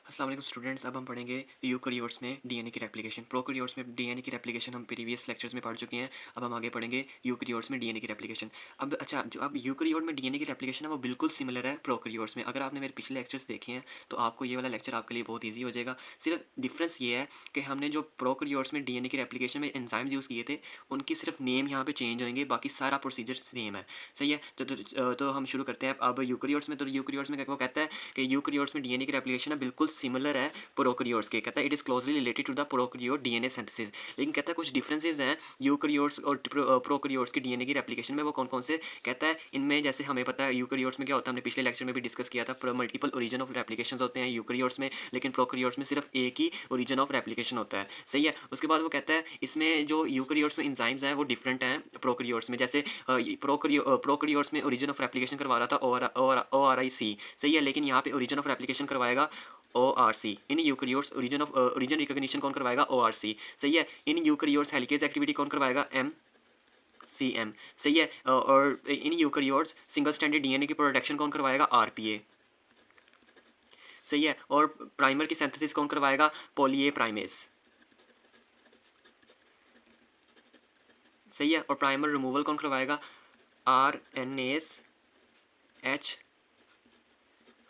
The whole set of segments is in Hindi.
अस्सलाम वालेकुम स्टूडेंट्स। अब हम पढ़ेंगे यूकैरियोट्स में डीएनए की रेप्लिकेशन। प्रोकैरियोट्स में डीएनए की रेप्लिकेशन हम प्रीवियस लेक्चर्स में पढ़ चुके हैं। अब हम आगे पढ़ेंगे यूकैरियोट्स में डीएनए की रेप्लिकेशन। अब यूकैरियोट में डीएनए की रेप्लिकेशन है वो बिल्कुल सिमिलर है प्रोकैरियोट्स में। अगर आपने मेरे पिछले लेक्चर्स देखे हैं तो आपको ये वाला लेक्चर आपके लिए बहुत ईजी हो जाएगा। सिर्फ डिफरेंस ये है कि हमने जो प्रोकैरियोट्स में डीएनए की रेप्लिकेशन में एंजाइम्स यूज़ किए थे उनकी सिर्फ नेम यहाँ पे चेंज होंगे, बाकी सारा प्रोसीजर सेम है। सही है। तो हम शुरू करते हैं। अब यूकैरियोट्स में वो कहता है कि यूकैरियोट्स में डीएनए की रेप्लिकेशन है बिल्कुल सिमिलर है प्रोकैरियोट्स के। कहता है it is closely related to the prokaryote DNA synthesis. लेकिन कहता है कुछ डिफरेंसेस हैं यूकैरियोट्स और प्रोकैरियोट्स की डीएनए की रेप्लिकेशन में। वो कौन कौन से कहता है इनमें, जैसे हमें पता है यूकैरियोट्स में क्या होता है, हमने पिछले लेक्चर में भी डिस्कस किया था, मल्टीपल ओरिजिन ऑफ रेप्लिकेशन होते हैं यूकैरियोट्स में, लेकिन प्रोकैरियोट्स में सिर्फ एक ही ओरिजिन ऑफ रेप्लिकेशन होता है। सही है। उसके बाद वो कहता है इसमें जो यूकैरियोट्स में इंजाइम्स हैं वो डिफरेंट हैं प्रोकैरियोट्स में। जैसे प्रोकैरियोट्स में ओरिजिन ऑफ रेप्लिकेशन करवा रहा था ओ आर आई सी। सही है। लेकिन यहाँ पे ओरिजिन ऑफ रेप्लिकेशन करवाएगा ORC। In eukaryotes origin recognition कौन करवाएगा? ORC। सही है। इन यूकैरियोट्स हेलिकेज एक्टिविटी कौन करवाएगा? MCM। सही है। और in eukaryotes single stranded DNA की प्रोटेक्शन कौन करवाएगा? RPA। सही है। और प्राइमर की सिंथेसिस कौन करवाएगा? Poly A primase. सही है। और प्राइमर रिमूवल कौन करवाएगा? RNase H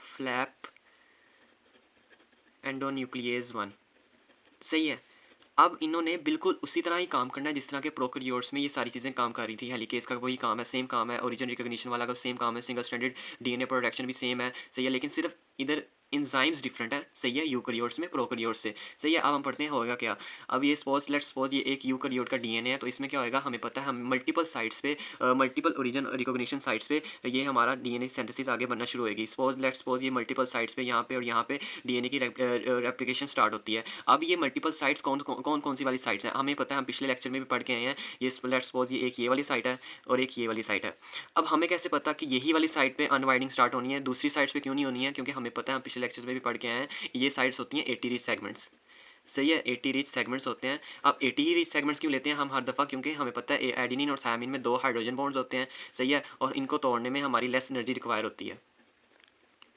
flap endonuclease 1। सही है। अब इन्होंने बिल्कुल उसी तरह ही काम करना है जिस तरह के प्रोकैरियोट्स में ये सारी चीज़ें काम कर रही थी। हेलिकेज का वही काम है, सेम काम है। ओरिजिन रिकॉग्निशन वाला का सेम काम है। सिंगल स्ट्रैंडेड डीएनए प्रोटेक्शन भी सेम है। सही है। लेकिन सिर्फ इधर एंजाइम्स डिफरेंट है। सही है। यूकैरियोट्स में प्रोकैरियोट्स से। सही है। अब हम पढ़ते हैं होगा क्या। अब ये लेट्स सपोज ये एक यूकैरियोट का डीएनए है, तो इसमें क्या होएगा हमें पता है। हम मल्टीपल साइट्स पे मल्टीपल ओरिजिन रिकॉग्निशन साइट्स पे ये हमारा डीएनए सिंथेसिस आगे बनना शुरू होगी। लेट्स सपोज ये मल्टीपल साइट्स पे यहाँ पे और यहाँ पे डीएनए की रेप्लिकेशन स्टार्ट होती है। अब ये मल्टीपल साइट्स कौन सी वाली साइट्स हैं हमें पता है, हम पिछले लेक्चर में भी पढ़ के आए हैं। ये लेट्स सपोज ये एक ये वाली साइट है और एक ये वाली साइट है। अब हमें कैसे पता कि यही वाली साइट पे अनवाइंडिंग स्टार्ट होनी है, दूसरी साइट्स पे क्यों नहीं होनी है? क्योंकि हमें पता है, हम पिछले लेक्चर्स में भी पढ़ के आए हैं, ये साइट्स होती हैं 80 रिच सेगमेंट्स। सही है। 80 रिच सेगमेंट्स होते हैं। अब 80 ही रिच सेगमेंट्स क्यों लेते हैं हम हर दफ़ा? क्योंकि हमें पता है एडेनिन और थायमिन में 2 हाइड्रोजन बॉन्ड्स होते हैं। सही है। और इनको तोड़ने में हमारी लेस एनर्जी रिक्वायर होती है।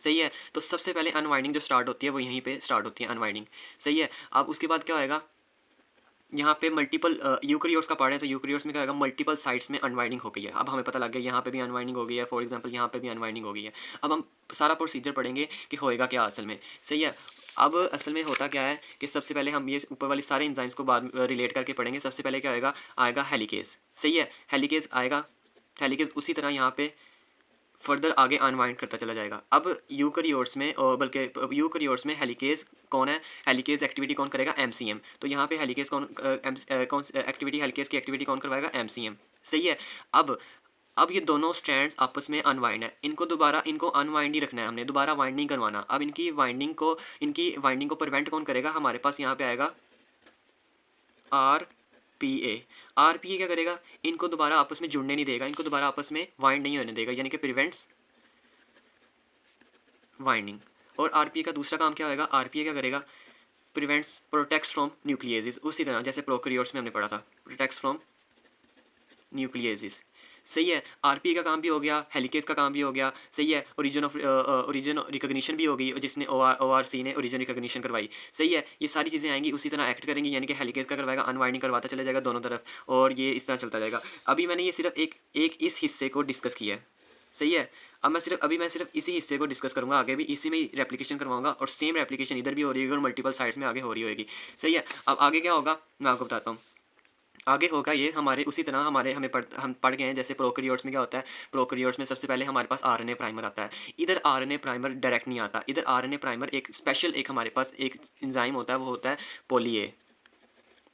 सही है। तो सबसे पहले अनवाइंडिंग जो स्टार्ट होती है वो यहीं पे स्टार्ट होती है, अनवाइंडिंग। सही है। अब उसके बाद क्या होएगा, यहाँ पे मल्टीपल यूकैरियोट्स का पार्ट है, तो यूकैरियोट्स में क्या होगा, मल्टीपल साइट्स में अनवाइंडिंग हो गई है। अब हमें पता लग गया यहाँ पे भी अनवाइंडिंग हो गई है, फॉर एग्जांपल यहाँ पे भी अनवाइंडिंग हो गई है। अब हम सारा प्रोसीजर पढ़ेंगे कि होएगा क्या असल में। सही है। अब असल में होता क्या है कि सबसे पहले हम ये ऊपर वाली सारे एंजाइम्स को बाद में रिलेट करके पढ़ेंगे। सबसे पहले क्या होएगा, आएगा हेलिकेज। सही है। हेलिकेज आएगा। हेलिकेज उसी तरह यहाँ पे फर्दर आगे अनवाइंड करता चला जाएगा। अब यूकैरियोट्स में बल्कि यूकैरियोट्स में हेलिकेज कौन है, हेलिकेज एक्टिविटी कौन करेगा? MCM। तो यहाँ पे हेलिकेज कौन एक्टिविटी, हेलिकेज की एक्टिविटी कौन करवाएगा? MCM। सही है। अब अब ये दोनों स्ट्रैंड्स आपस में अनवाइंड है, इनको अनवाइंड ही रखना है हमने, दोबारा वाइंड नहीं करवाना। अब इनकी वाइंडिंग को प्रिवेंट कौन करेगा? हमारे पास यहाँ पे आएगा RPA। RPA क्या करेगा? इनको दोबारा आपस में जुड़ने नहीं देगा, इनको दोबारा आपस में वाइंड नहीं होने देगा, यानी कि प्रिवेंट्स वाइंडिंग। और RPA का दूसरा काम क्या होगा? RPA क्या करेगा? Protects from nucleases. उसी तरह जैसे प्रोकैरियोट्स में हमने पढ़ा था, प्रोटेक्ट्स फ्रॉम न्यूक्लियेसिस। सही है। RPA का काम भी हो गया, हेलिकेज का काम भी हो गया। सही है। ओरिजिन रिकॉग्निशन भी हो गई, जिसने ORC ने ओरिजिन रिकॉग्निशन करवाई। सही है। ये सारी चीज़ें आएंगी उसी तरह एक्ट करेंगी, यानी कि हेलिकेज का करवाएगा, अनवाइंडिंग करवाता चला जाएगा दोनों तरफ, और ये इस तरह चलता जाएगा। अभी मैंने ये सिर्फ एक इस हिस्से को डिस्कस किया है। सही है। अभी मैं सिर्फ इसी हिस्से को डिस्कस करूंगा, आगे भी इसी में ही रेप्लिकेशन करवाऊंगा, और सेम रेप्लिकेशन इधर भी हो रही होगी और मल्टीपल साइड्स में आगे हो रही होगी। सही है। अब आगे क्या होगा मैं आपको बताता हूँ। आगे होगा ये हमारे उसी तरह हम पढ़ गए हैं। जैसे प्रोकैरियोट्स में क्या होता है, प्रोकैरियोट्स में सबसे पहले हमारे पास RNA प्राइमर आता है। इधर RNA प्राइमर डायरेक्ट नहीं आता, इधर RNA प्राइमर एक स्पेशल एक हमारे पास एक एंजाइम होता है, वो होता है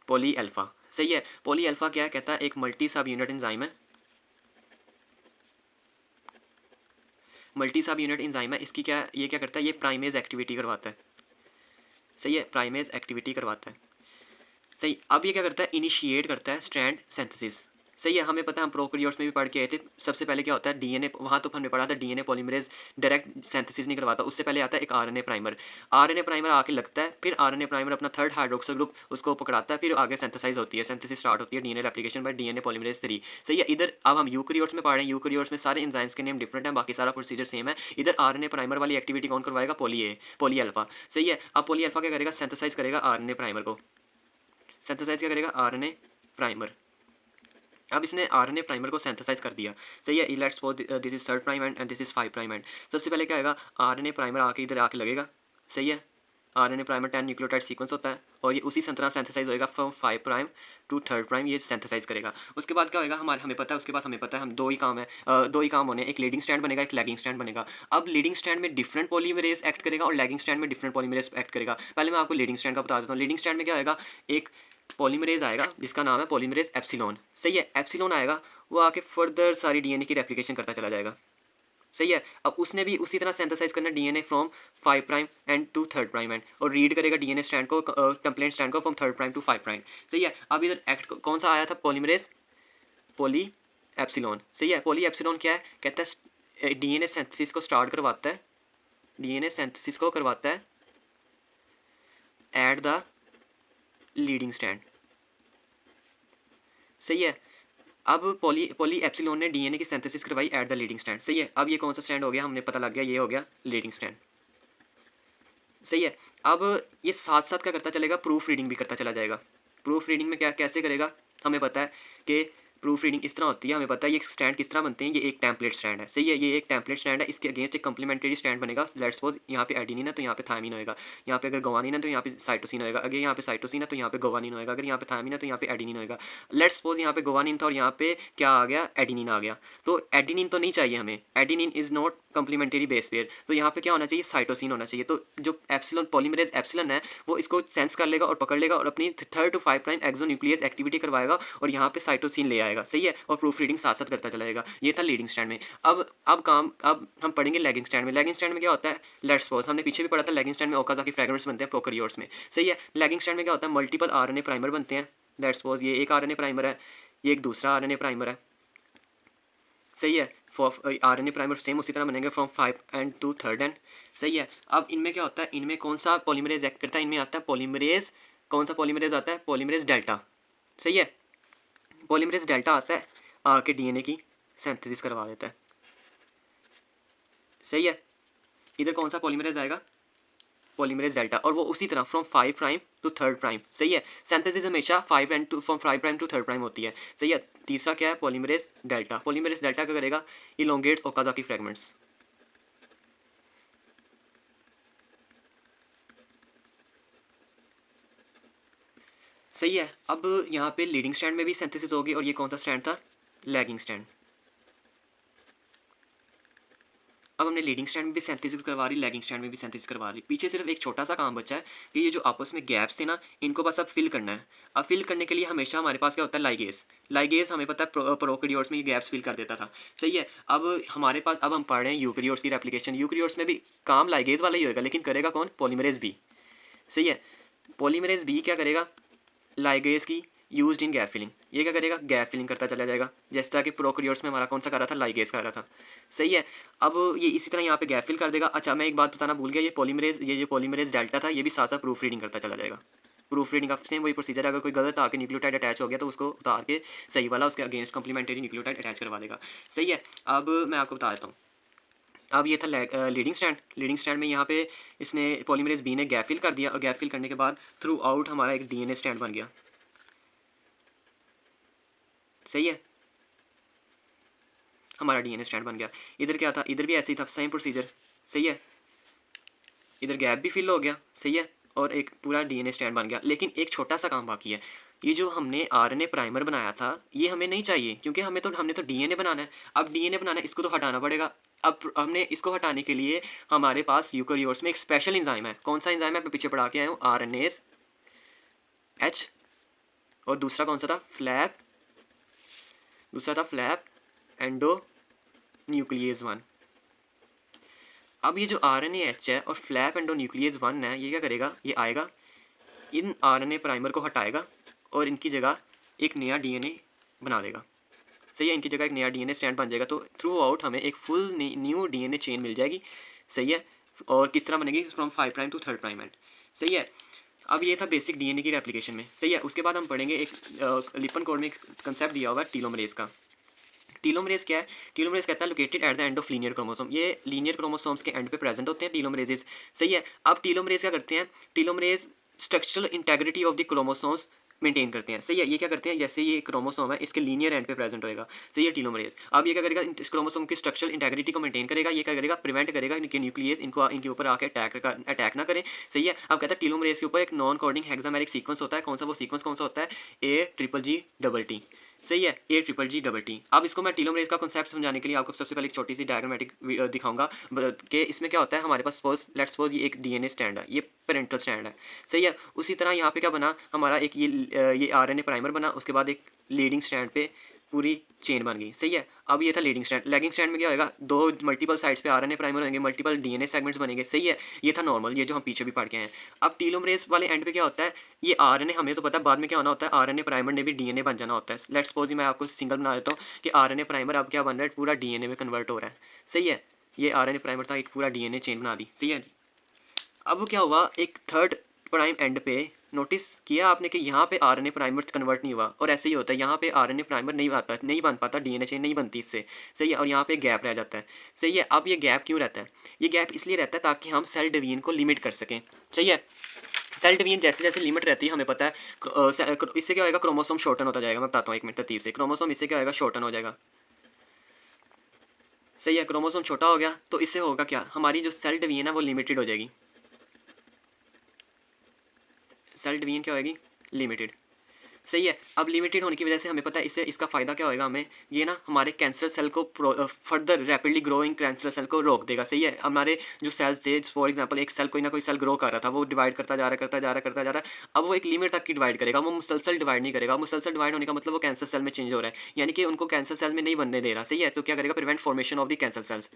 पॉली अल्फा। सही है। पॉली अल्फा क्या कहता है, एक मल्टी सब यूनिट एंजाइम है। मल्टी सब यूनिट एंजाइम है। इसकी ये क्या करता है, ये प्राइमेज एक्टिविटी करवाता है। सही है। प्राइमेज एक्टिविटी करवाता है। सही। अब ये क्या करता है, इनिशिएट करता है स्ट्रैंड सिंथेसिस। सही है, हमें पता है हम प्रोकैरियोट्स में भी पढ़ के आए थे। सबसे पहले क्या होता है डीएनए, वहाँ तो हमने पढ़ा था डीएनए पॉलीमरेज़ डायरेक्ट सिंथेसिस नहीं करवाता, उससे पहले आता है एक आरएनए प्राइमर। आरएनए प्राइमर आके लगता है, फिर आरएनए प्राइमर अपना थर्ड हाइड्रोक्सिल ग्रुप उसको पकड़ाता है, फिर आगे सिंथेसाइज़ होती है, सिंथेसिस स्टार्ट होती है DNA replication bye DNA polymerase 3। सही है, इधर अब हम यूकेरियोट्स में पढ़ रहे हैं, यूकेरियोट्स में सारे एंजाइम्स के नेम डिफरेंट हैं, बाकी सारा प्रोसीजर सेम है। इधर आरएनए प्राइमर वाली एक्टिविटी कौन करवाएगा? Poly alpha. सही है, अब पॉली अल्फा क्या करेगा? सिंथेसाइज़ करेगा आरएनए प्राइमर को। सिंथेसाइज़ क्या करेगा? RNA primer. अब इसने आरएनए प्राइमर को सिंथेसाइज कर दिया। सही है, let's suppose this is third prime and this is 5 prime and. सबसे पहले क्या आएगा? आरएनए प्राइमर आके इधर आके लगेगा। सही है, आरएनए प्राइमर 10 न्यूक्लियोटाइड सीक्वेंस होता है और ये उसी तरह सिंथेसाइज होएगा from 5 prime to third prime, ये सिंथेसाइज करेगा। उसके बाद क्या होएगा? हमें पता है, उसके बाद हमें पता है हम दो ही काम है, दो ही काम होने, एक लीडिंग स्ट्रैंड बनेगा, एक लैगिंग स्ट्रैंड बनेगा। अब लीडिंग स्ट्रैंड में डिफरेंट पॉलीमरेज एक्ट करेगा और लैगिंग स्ट्रैंड में डिफरेंट पॉलीमरेज एक्ट करेगा। पहले मैं आपको लीडिंग स्ट्रैंड का बता देता हूँ। लीडिंग स्ट्रैंड में क्या होएगा? एक पॉलीमरेज आएगा जिसका नाम है पॉलीमरेज एप्सिलॉन। सही है, एप्सिलॉन आएगा, वो आके फर्दर सारी डीएनए की रेप्लिकेशन करता चला जाएगा। सही है, अब उसने भी उसी तरह सिंथेसाइज करना DNA from 5 prime end to third prime end, और रीड करेगा डीएनए स्ट्रैंड को, टेम्पलेट स्ट्रैंड को from third prime to 5 prime. सही है, अब इधर एक्ट कौन सा आया था? Polymerase poly epsilon. सही है, पॉली एप्सिलॉन क्या है? कहता है डीएनए सिंथेसिस को स्टार्ट करवाता है, डीएनए सिंथेसिस को करवाता है एट द लीडिंग स्ट्रैंड। सही है, अब पॉली एप्सिलॉन ने डीएनए की सिंथेसिस करवाई एट द लीडिंग स्ट्रैंड। सही है, अब ये कौन सा स्ट्रैंड हो गया? हमने पता लग गया, ये हो गया लीडिंग स्ट्रैंड। सही है, अब ये साथ साथ क्या करता चलेगा? प्रूफ रीडिंग भी करता चला जाएगा। प्रूफ रीडिंग में क्या कैसे करेगा? हमें पता है कि प्रूफ रीडिंग इस तरह होती है, हमें पता है ये स्टैंड किस तरह बनते हैं। ये एक टेम्पलेट स्टैंड है। सही है, ये एक टेम्पलेट स्टैंड है, इसके अगेंस्ट एक कंप्लीमेंट्री स्टैंड बनेगा। लेट्स सपोज यहाँ पे एडिनिन है तो यहाँ पे थायमिन होएगा, यहाँ पे अगर गोवानिन है तो यहाँ पे साइटोसिन होएगा, अगर यहाँ पे साइटोसिन है तो यहाँ पे गोवानिन होएगा, अगर यहाँ पे थायमिन है तो यहाँ पे एडिनिन होएगा। लेट्स सपोज यहाँ पे गोवानिन था और यहाँ पे क्या आ गया? एडिनिन आ गया। तो एडिनिन तो नहीं चाहिए हमें, adenine is not complementary base pair, तो यहाँ पे क्या होना चाहिए? साइटोसिन होना चाहिए। तो जो एप्सिलॉन पॉलीमरेज एप्सिलॉन है वो इसको सेंस कर लेगा और पकड़ लेगा और अपनी third to 5 prime exonuclease activity करवाएगा और यहाँ पे साइटोसिन ले आएगा। सही है, और प्रूफ रीडिंग साथ साथ करता चला जाएगा। ये था लीडिंग स्टैंड में। अब हम पढ़ेंगे लैगिंग स्टैंड में। लैगिंग स्टैंड में क्या होता है? लेट्स सपोज हमने पीछे भी पढ़ा था, लैगिंग स्टैंड में ओकाज़की फ्रेगमेंट्स बनते हैं प्रोकैरियोट्स में। सही है, लैगिंग स्टैंड में क्या होता है? मल्टीपल आरएनए प्राइमर बनते हैं। लेट्स सपोज ये एक आरएनए प्राइमर है, ये एक दूसरा आरएनए प्राइमर है। सही है, आरएनए प्राइमर सेम उसी तरह बनेंगे from 5 end to third end. सही है, अब इनमें क्या होता है? इनमें कौन सा पॉलीमरेज एक्ट करता है? इनमें आता है पॉलीमरेज, कौन सा पॉलीमरेज आता है? Polymerase delta. सही है, पॉलीमरेज डेल्टा आता है, आके डीएनए की सिंथेसिस करवा देता है। सही है, इधर कौन सा पॉलीमरेज आएगा? पॉलीमरेज डेल्टा, और वो उसी तरह from 5 prime to third prime. सही है, सिंथेसिस हमेशा 5 end to from 5 prime to third prime होती है। सही है, तीसरा क्या है? Polymerase delta. पॉलीमरेज डेल्टा क्या करेगा? इलोंगेट्स ओकाज़की फ्रेगमेंट्स। सही है, अब यहाँ पे लीडिंग स्टैंड में भी सिंथेसिस होगी और ये कौन सा स्टैंड था? Lagging stand. अब हमने लीडिंग स्टैंड में भी सिंथेसिस करवा रही, लैगिंग स्टैंड में भी सिंथेसिस करवा रही। पीछे सिर्फ एक छोटा सा काम बचा है कि ये जो आपस में गैप्स थे ना, इनको बस अब फिल करना है। अब फिल करने के लिए हमेशा हमारे पास क्या होता है? लाइगेज। लाइगेज हमें पता है प्रोकैरियोट्स में ये गैप्स फिल कर देता था। सही है, अब हमारे पास, अब हम पढ़ रहे हैं यूकैरियोट्स की रेप्लिकेशन। यूकैरियोट्स में भी काम लाइगेज वाला ही होगा, लेकिन करेगा कौन? Polymerase B. सही है, पॉलीमरेज बी क्या करेगा? लाइगेज की यूज्ड इन गैप फिलिंग। ये क्या करेगा? गैप फिलिंग करता चला जाएगा, जैसे तरह कि प्रोकैरियोट्स में हमारा कौन सा कर रहा था? लाइगेज कर रहा था। सही है, अब ये इसी तरह यहाँ पे गैप फिल कर देगा। अच्छा, मैं एक बात बताना भूल गया, ये जो पॉलीमरेज डेल्टा था, ये भी साथ साथ प्रूफ रीडिंग करता चला जाएगा। प्रूफ रीडिंग का सेम वही प्रोसीजर है, अगर कोई गलत आके न्यूक्लियोटाइड अटैच हो गया तो उसको उतार के सही वाला उसके अगेंस्ट कम्प्लीमेंट्री न्यूक्लियोटाइड अटैच करवा देगा। सही है, अब मैं आपको बता देता हूँ। अब ये था लीडिंग स्टैंड। लीडिंग स्टैंड में यहाँ पे इसने पॉलीमरेज बी ने गैप फिल कर दिया और गैप फिल करने के बाद थ्रू आउट हमारा एक डीएनए स्टैंड बन गया। सही है, हमारा डीएनए स्टैंड बन गया। इधर क्या था? इधर भी ऐसे ही था, सेम प्रोसीजर। सही है, इधर गैप भी फिल हो गया। सही है, और एक पूरा डीएनए स्टैंड बन गया। लेकिन एक छोटा सा काम बाकी है। ये जो हमने आरएनए प्राइमर बनाया था, ये हमें नहीं चाहिए, क्योंकि हमने तो डीएनए बनाना है। अब डीएनए बनाना है, इसको तो हटाना पड़ेगा। अब हमने इसको हटाने के लिए हमारे पास यूकैरियोट्स में एक स्पेशल एंजाइम है। कौन सा एंजाइम है? मैं पीछे पढ़ा के आया हूँ, आरएनएज एच, और दूसरा कौन सा था? फ्लैप। दूसरा था फ्लैप एंडो न्यूक्लियस 1। अब ये जो RNAH है और फ्लैप एंडो न्यूक्लियस 1 है, ये क्या करेगा? ये आएगा, इन RNA प्राइमर को हटाएगा और इनकी जगह एक नया DNA बना देगा। सही है, इनकी जगह एक नया डीएनए स्ट्रैंड बन जाएगा, तो थ्रू आउट हमें एक फुल न्यू डीएनए चेन मिल जाएगी। सही है, और किस तरह बनेगी, from 5 prime to 3rd prime end. सही है, अब ये था बेसिक डीएनए की रेप्लिकेशन में। सही है, उसके बाद हम पढ़ेंगे एक लिपन कोड में एक कंसेप्ट दिया हुआ है टीलोमरेज का। टीलोमरेज क्या है? टीलोमरेज कहता है located at the end of linear chromosome. ये लीनियर क्रोमोसोम्स के एंड पे प्रेजेंट होते हैं टीलोमरेजेस। सही है, अब टीलोमरेज क्या करते हैं? Telomerase structural integrity of the chromosomes maintain करते हैं। सही है, ये क्या करते हैं, जैसे ये क्रोमोसोम है इसके लीनियर एंड पे प्रेजेंट होएगा। सही है, टीलोमरेज अब ये क्या करेगा, इस क्रोमोसोम की स्ट्रक्चरल इंटेग्रिटी को मेंटेन करेगा। ये क्या करेगा, प्रिवेंट करेगा इनके न्यूक्लियस इनको इनके ऊपर आके अटैक ना करें। सही है, अब कहता है टीलोमरेज के ऊपर एक नॉन कोडिंग हेक्सामेरिक सीक्वेंस होता है। कौन सा वो सीक्वेंस कौन सा होता है? AGGT। सही है, AGGT। अब इसको मैं टीलोमरेज का कॉन्सेप्ट समझाने के लिए आपको सबसे पहले एक छोटी सी डायग्रामेटिक दिखाऊंगा कि इसमें क्या होता है। हमारे पास लेट्स सपोज ये एक डीएनए स्ट्रैंड है, ये पेरेंटल स्ट्रैंड है। सही है, उसी तरह यहाँ पे क्या बना हमारा एक ये आरएनए प्राइमर बना, उसके बाद एक लीडिंग स्ट्रैंड पे पूरी चेन बन गई। सही है, अब ये था लीडिंग स्ट्रैंड। लैगिंग स्ट्रैंड में क्या होगा, दो मल्टीपल साइड्स पे आरएनए प्राइमर होंगे, मल्टीपल डीएनए सेगमेंट्स बनेंगे। सही है, ये था नॉर्मल, ये जो हम पीछे भी पढ़ के हैं। अब टीलोमरेज वाले एंड पे क्या होता है, ये आरएनए हमें तो पता है बाद में क्या होना होता है, आरएनए प्राइमर ने भी डीएनए बन जाना होता है। लेट्स सपोज मैं आपको सिंगल बना देता हूँ कि आरएनए प्राइमर अब क्या बन रहा है, पूरा डीएनए में कन्वर्ट हो रहा है। सही है, ये आरएनए प्राइमर था, एक पूरा डीएनए चेन बना दी। सही है, अब क्या हुआ, एक 3rd प्राइम एंड पे नोटिस किया आपने कि यहाँ पे आरएनए प्राइमर कन्वर्ट नहीं हुआ, और ऐसे ही होता है, यहाँ पे आरएनए प्राइमर नहीं बन पाता, डीएनए चेन नहीं बनती इससे। सही है, और यहाँ पे गैप रह जाता है। सही है, अब ये गैप क्यों रहता है? ये गैप इसलिए रहता है ताकि हम सेल डिवीजन को लिमिट कर सकें। सही है, सेल डिवीजन जैसे जैसे लिमिट रहती है हमें पता है, इससे क्या होगा, क्रोमोसोम शॉर्टन होता जाएगा। मैं बताता हूँ एक मिनट तरतीब से, क्रोमोसोम इससे क्या होगा, शॉर्टन हो जाएगा। सही है, क्रोमोसोम छोटा हो गया तो इससे होगा क्या, हमारी जो सेल डिवीजन है वो लिमिटेड हो जाएगी। सेल डिवीजन क्या होगी, लिमिटेड। सही है, अब लिमिटेड होने की वजह से हमें पता है इससे इसका फ़ायदा क्या होएगा हमें, ये ना हमारे कैंसर सेल को further rapidly growing cancer cell को रोक देगा। सही है, हमारे जो सेल्स थे, फॉर एग्जांपल एक सेल कोई ना कोई सेल ग्रो कर रहा था, वो डिवाइड करता जा रहा है। अब वो एक लिमिट तक की डिवाइड करेगा, वो मुसलसल डिवाइड नहीं करेगा। मुसलसल डिवाइड होने का मतलब वो कैंसर सेल में चेंज हो रहा है, यानी कि उनको कैंसर सेल में नहीं बनने दे रहा। सही है, तो क्या करेगा, prevent formation of the cancer cells.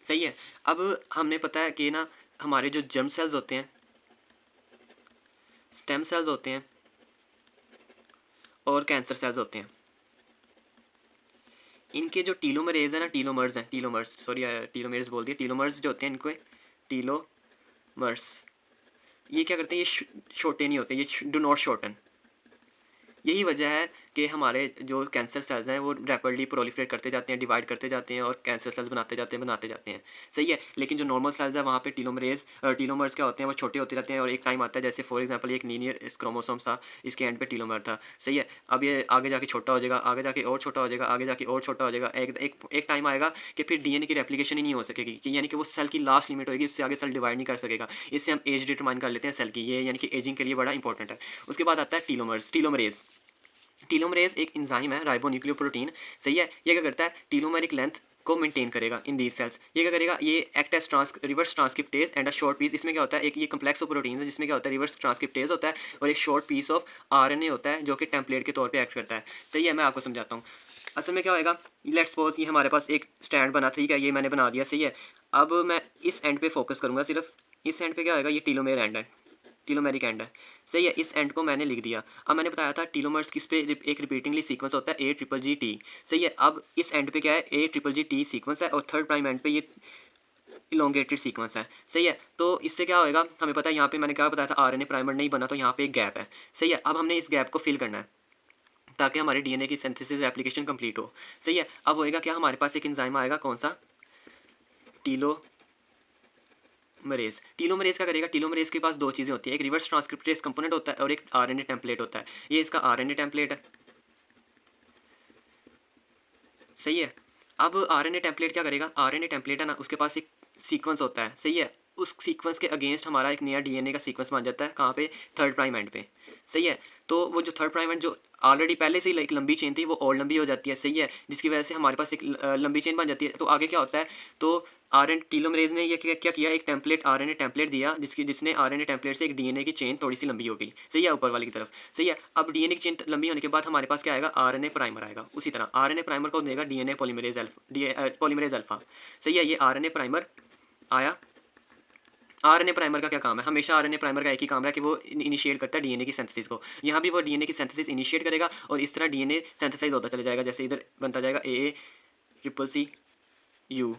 सही है, अब हमने पता है कि ना हमारे जो जर्म सेल्स होते हैं, स्टेम सेल्स होते हैं और कैंसर सेल्स होते हैं, इनके जो टीलोमरेज है ना, टीलोमर्स बोल दिए, टीलोमर्स जो होते हैं इनको टीलोमर्स, ये क्या करते हैं, ये छोटे नहीं होते, ये डू नॉट शॉर्टन। यही वजह है कि हमारे जो कैंसर सेल्स हैं वो रैपिडली प्रोलिफरेट करते जाते हैं, डिवाइड करते जाते हैं और कैंसर सेल्स बनाते जाते हैं। सही है, लेकिन जो नॉर्मल सेल्स है वहाँ पे टीलोमर्स क्या होते हैं, वो छोटे होते रहते हैं, और एक टाइम आता है, जैसे फॉर एग्जांपल एक लीनियर इस क्रोमोसोम था, इसके एंड पे टीलोमर था। सही है, अब ये आगे जाके छोटा हो जाएगा, आगे जाके और छोटा हो जाएगा, आगे जाके और छोटा हो जाएगा। एक टाइम आएगा कि फिर डीएनए की रेप्लिकेशन ही नहीं हो सकेगी, कि यानी कि वो सेल की लास्ट लिमिट होगी, इससे आगे सेल डिवाइड नहीं कर सकेगा। इससे हम एज डिटरमाइन कर लेते हैं सेल की, ये यानी कि एजिंग के लिए बड़ा इंपॉर्टेंट है। उसके बाद आता है टीलोमरेज एक एंजाइम है, राइबोन्यूक्लियोप्रोटीन। सही है, ये क्या करता है, टीलोमेरिक लेंथ को मेंटेन करेगा इन दीज सेल्स। ये क्या करेगा, ये act as reverse transcriptase and a short piece. इसमें क्या होता है, एक ये कम्प्लेक्स ऑफ प्रोटीन है जिसमें क्या होता है, रिवर्स ट्रांसक्रिप्टेज होता है और एक शॉर्ट पीस ऑफ आरएनए होता है जो कि टेम्पलेट के तौर पे एक्ट करता है। सही है, मैं आपको समझाता हूँ। असल में क्या होएगा, लेट्स सपोज ये हमारे पास एक स्टैंड बना, ठीक है, ये मैंने बना दिया। सही है, अब मैं इस एंड पे फोकस करूँगा, सिर्फ इस एंड पे क्या होएगा, ये टीलोमेर एंड है, टीलोमेरिक एंड है। सही है, इस एंड को मैंने लिख दिया। अब मैंने बताया था टीलोमर्स किस पे एक रिपीटिंगली सीक्वेंस होता है, AGGT। सही है, अब इस एंड पे क्या है, AGGT सीक्वेंस है और 3rd प्राइम एंड पे ये इलोंगेटेड सीक्वेंस है। सही है, तो इससे क्या होएगा, हमें पता है यहाँ पे मैंने क्या बताया था, आरएनए प्राइमर नहीं बना, तो यहाँ पे एक गैप है। सही है, अब हमने इस गैप को फिल करना है ताकि हमारे डीएनए की सिंथेसिस एप्लीकेशन कंप्लीट हो। सही है, अब होएगा क्या, हमारे पास एक एंजाइम आएगा, कौन सा, टीलोमरेज का करेगा। टीलोमरेज के पास दो चीज़ें होती है, एक रिवर्स ट्रांसक्रिप्टेज कंपोनेंट होता है और एक आरएनए टेम्पलेट होता है। ये इसका आरएनए टेम्पलेट है। सही है, अब आरएनए टेम्पलेट क्या करेगा, आरएनए टेम्पलेट है ना, उसके पास एक सीक्वेंस होता है। सही है, उस सीक्वेंस के अगेंस्ट हमारा एक नया डीएनए का सीक्वेंस बन जाता है, कहाँ पे, 3rd प्राइम एंड पे। सही है, तो वो जो 3rd प्राइम एंड जो ऑलरेडी पहले से ही एक लंबी चेन थी वो और लंबी हो जाती है। सही है, जिसकी वजह से हमारे पास एक लंबी चेन बन जाती है। तो आगे क्या होता है, तो टीलोमरेज ने ये क्या किया, एक टेम्पलेट आरएनए टेम्पलेट दिया, जिसने आरएनए टेम्पलेट से एक डीएनए की चेन थोड़ी सी लंबी हो गई। सही है, ऊपर वाली की तरफ। सही है, अब डीएनए की चेन लंबी होने के बाद हमारे पास क्या आएगा, आरएनए प्राइमर आएगा। उसी तरह आरएनए प्राइमर को देगा डीएनए पॉलीमरेज अल्फा। सही है, ये आरएनए प्राइमर आया, आरएनए प्राइमर का क्या काम है? हमेशा आरएनए प्राइमर का एक ही काम है कि वो इनिशिएट करता है डीएनए की सिंथेसिस को। यहाँ भी वो डीएनए की सिंथेसिस इनिशिएट करेगा और इस तरह डीएनए सिंथेसाइज़ होता चला जाएगा। जैसे इधर बनता जाएगा ए ट्रिपल सी यू,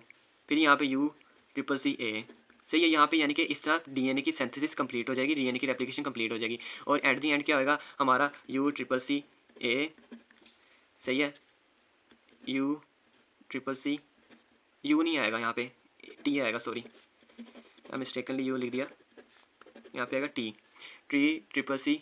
फिर यहाँ पे यू ट्रिपल सी ए। सही है, यहाँ पे यानी कि इस तरह डीएनए की सिंथेसिस कंप्लीट हो जाएगी, डीएनए की रेप्लिकेशन कंप्लीट हो जाएगी और एट द एंड क्या होएगा हमारा यू ट्रिपल सी ए। सही है, यू ट्रिपल सी यू नहीं आएगा, यहाँ पे टी आएगा, सॉरी मिस्टेकनली यू लिख दिया, यहाँ पे आएगा टी, टी ट्रिपल सी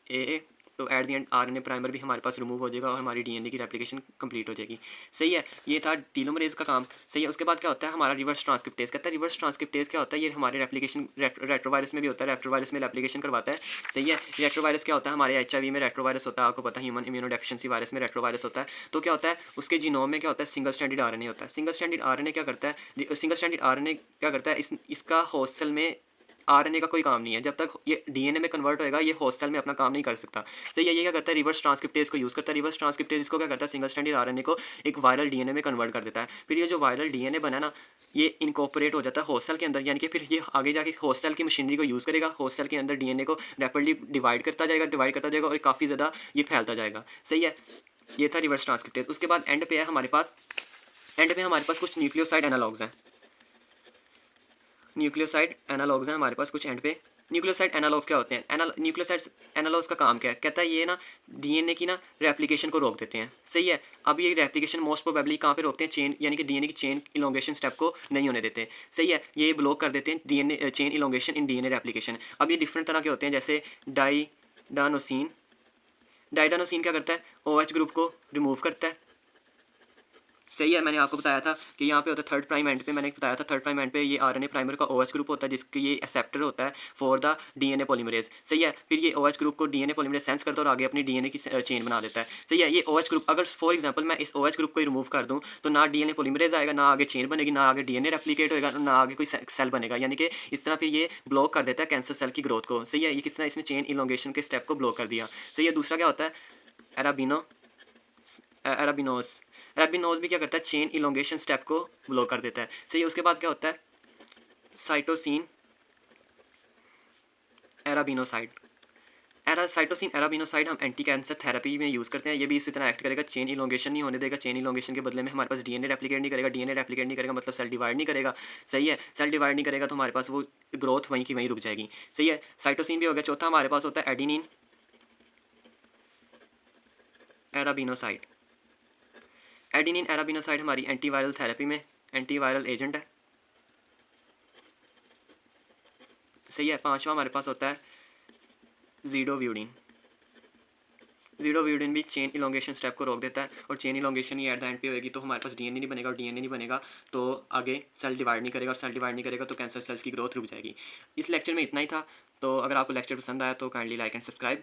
ए। तो at the end RNA primer भी हमारे पास रिमूव हो जाएगा और हमारी डीएनए की रेप्लिकेशन कंप्लीट हो जाएगी। सही है, ये था टीलोमरेज का काम। सही है, उसके बाद क्या होता है हमारा रिवर्स ट्रांसक्रिप्टेज। कहता है रिवर्स ट्रांसक्रिप्टेज क्या होता है, ये हमारे रेप्लिकेशन रेट्रोवायरस में भी होता है, रेट्रोवायरस में रेप्लिकेशन करवाता है। सही है, रेट्रोवायरस क्या होता है, हमारे एचआईवी में रेट्रोवायरस होता है, आपको पता है ह्यूमन इम्यूनो डेफिशिएंसी वायरस में रेट्रोवायरस होता है। तो क्या होता है उसके जीनोम में क्या होता है सिंगल स्ट्रैंडेड आरएनए होता है। सिंगल स्ट्रैंडेड आरएनए क्या करता है, सिंगल स्ट्रैंडेड आरएनए क्या करता है, इसका होस्ट सेल में आरएनए का कोई काम नहीं है। जब तक ये डीएनए में कन्वर्ट होएगा ये होस्ट सेल में अपना काम नहीं कर सकता। सही है, ये क्या करता है रिवर्स ट्रांसक्रिप्टेज को यूज़ करता है। रिवर्स ट्रांसक्रिप्टेज इसको क्या करता है सिंगल स्ट्रैंडेड आरएनए को एक वायरल डीएनए में कन्वर्ट कर देता है। फिर ये जो वायरल डीएनए बना ना ये इनकॉर्पोरेट हो जाता है होस्ट सेल के अंदर, यानी कि फिर ये आगे जाके होस्ट सेल की मशीनरी को यूज़ करेगा, होस्ट सेल के अंदर डीएनए को रैपिडली डिवाइड करता जाएगा और काफ़ी ज़्यादा ये फैलता जाएगा। सही है, ये था रिवर्स ट्रांसक्रिप्टेज। उसके बाद एंड पे है हमारे पास, एंड पे हमारे पास कुछ न्यूक्लियोसाइड एनालॉग्स हैं। न्यूक्लियोसाइड एनालॉग्स हैं हमारे पास कुछ एंड पे। न्यूक्लियोसाइड एनालॉग्स क्या होते हैं, न्यूक्लियोसाइड एनालॉग्स का काम क्या है, कहता है ये ना डीएनए की ना रेप्लिकेशन को रोक देते हैं। सही है, अब ये रेप्लिकेशन मोस्ट प्रोबेबली कहाँ पे रोकते हैं, चेन यानी कि डीएनए की चेन इलोंगेशन स्टेप को नहीं होने देते। सही है, ये ब्लॉक कर देते हैं DNA chain elongation in DNA replication. अब ये डिफरेंट तरह के होते हैं, जैसे डाइडानोसिन। डाइडानोसिन क्या करता है, OH ग्रुप को रिमूव करता है। सही है, मैंने आपको बताया था कि यहाँ पे होता है थर्ड प्राइम एंड पे, मैंने बताया था थर्ड प्राइम एंड पे ये आरएनए प्राइमर का OH ग्रुप होता है जिसके ये एक्सेप्टर होता है फॉर द डीएनए पॉलीमरेज। सही है, फिर ये OH ग्रुप को डीएनए पॉलीमरेज सेंस करता है और आगे अपनी डीएनए की चेन बना देता है। सही है, ये OH ग्रुप अगर फॉर एग्जांपल मैं इस OH ग्रुप को ही रिमूव कर दूँ तो ना डीएनए पॉलीमरेज आएगा, ना आगे चेन बनेगी, ना आगे डीएनए रेप्लिकेट होगा, ना आगे कोई सेल बनेगा, यानी कि इस तरह फिर ये ब्लॉक कर देता है कैंसर सेल की ग्रोथ को। सही है, ये किस तरह इसने चेन इलोंगेशन के स्टेप को ब्लॉक कर दिया। सही है, दूसरा क्या होता है एराबिनोस। एराबिनोस भी क्या करता है चेन इलोंगेशन स्टेप को ब्लॉक कर देता है। सही है, उसके बाद क्या होता है साइटोसिन एराबिनोसाइड। साइटोसिन एराबिनोसाइड हम एंटी कैंसर थेरेपी में यूज़ करते हैं। ये भी इसी तरह एक्ट करेगा, चेन इलोंगेशन नहीं होने देगा। चेन इलोंगेशन के बदले में हमारे पास डीएनए रेप्लिकेट नहीं करेगा, डीएनए रेप्लिकेट नहीं करेगा मतलब सेल डिवाइड नहीं करेगा। सही है, सेल डिवाइड नहीं करेगा तो हमारे पास वो ग्रोथ वहीं की वहीं रुक जाएगी। सही है, साइटोसिन भी हो गया। चौथा हमारे पास होता है एडिनिन एराबिनोसाइड। एडिनिन एराबिनोसाइड हमारी एंटीवायरल थेरेपी में एंटीवायरल एजेंट है। सही है, पांचवा हमारे पास होता है ज़ीडोव्यूडिन। ज़ीडोव्यूडिन भी चेन इलोंगेशन स्टेप को रोक देता है और chain elongation he at the end पे होगी तो हमारे पास डीएनए नहीं बनेगा और डीएनए नहीं बनेगा तो आगे सेल डिवाइड नहीं करेगा और सेल डिवाइड नहीं करेगा तो कैंसर सेल्स की ग्रोथ रुक जाएगी। इस लेक्चर में इतना ही था। तो अगर आपको लेक्चर पसंद आया तो काइंडली लाइक एंड सब्सक्राइब।